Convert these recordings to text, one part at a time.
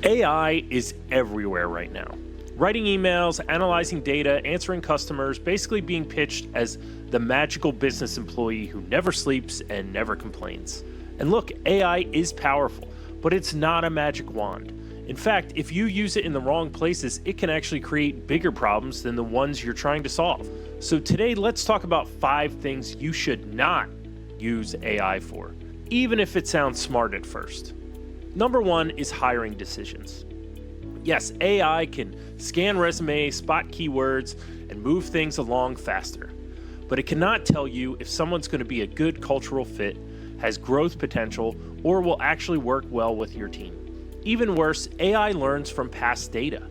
AI is everywhere right now. Writing emails, analyzing data, answering customers, basically being pitched as the magical business employee who never sleeps and never complains. And look, AI is powerful, but it's not a magic wand. In fact, if you use it in the wrong places, it can actually create bigger problems than the ones you're trying to solve. So today, let's talk about 5 things you should not use AI for, even if it sounds smart at first. Number 1 is hiring decisions. Yes, AI can scan resumes, spot keywords, and move things along faster. But it cannot tell you if someone's going to be a good cultural fit, has growth potential, or will actually work well with your team. Even worse, AI learns from past data.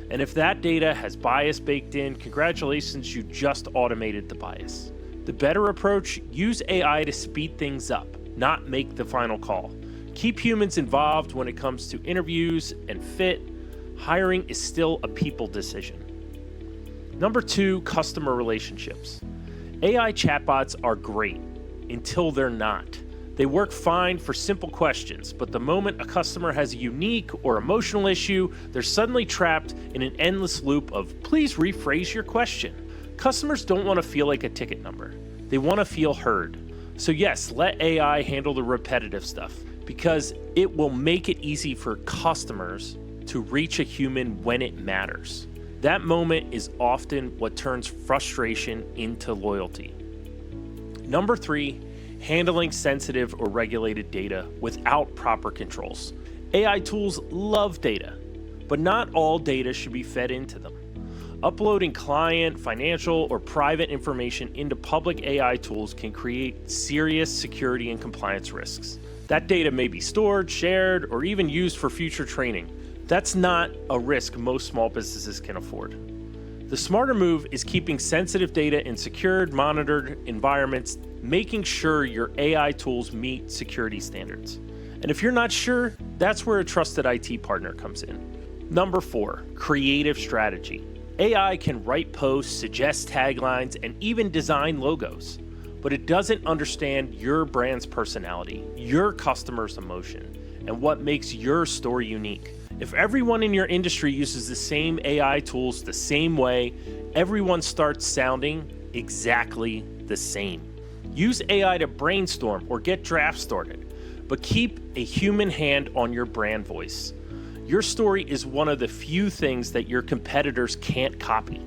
And if that data has bias baked in, congratulations, you just automated the bias. The better approach, use AI to speed things up, not make the final call. Keep humans involved when it comes to interviews and fit. Hiring is still a people decision. Number 2, customer relationships. AI chatbots are great until they're not. They work fine for simple questions, but the moment a customer has a unique or emotional issue, they're suddenly trapped in an endless loop of please rephrase your question. Customers don't want to feel like a ticket number. They want to feel heard. So yes, let AI handle the repetitive stuff because it will make it easy for customers to reach a human when it matters. That moment is often what turns frustration into loyalty. Number 3, handling sensitive or regulated data without proper controls. AI tools love data, but not all data should be fed into them. Uploading client, financial, or private information into public AI tools can create serious security and compliance risks. That data may be stored, shared, or even used for future training. That's not a risk most small businesses can afford. The smarter move is keeping sensitive data in secured, monitored environments, making sure your AI tools meet security standards. And if you're not sure, that's where a trusted IT partner comes in. Number 4, creative strategy. AI can write posts, suggest taglines, and even design logos, but it doesn't understand your brand's personality, your customer's emotion, and what makes your story unique. If everyone in your industry uses the same AI tools the same way, everyone starts sounding exactly the same. Use AI to brainstorm or get drafts started, but keep a human hand on your brand voice. Your story is one of the few things that your competitors can't copy.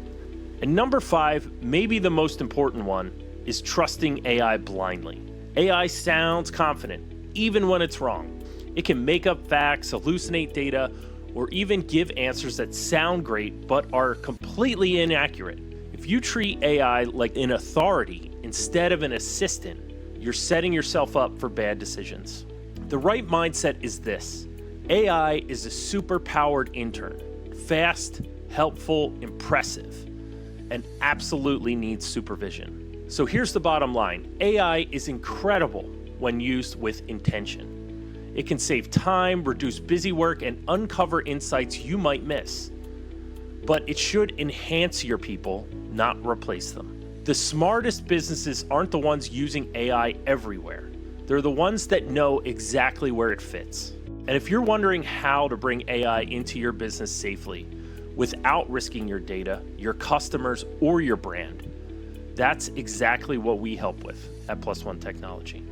And number 5, maybe the most important one, is trusting AI blindly. AI sounds confident, even when it's wrong. It can make up facts, hallucinate data, or even give answers that sound great but are completely inaccurate. If you treat AI like an authority instead of an assistant, you're setting yourself up for bad decisions. The right mindset is this: AI is a super-powered intern, fast, helpful, impressive, and absolutely needs supervision. So here's the bottom line: AI is incredible when used with intention. It can save time, reduce busy work, and uncover insights you might miss. But it should enhance your people, not replace them. The smartest businesses aren't the ones using AI everywhere. They're the ones that know exactly where it fits. And if you're wondering how to bring AI into your business safely without risking your data, your customers, or your brand, that's exactly what we help with at Plus One Technology.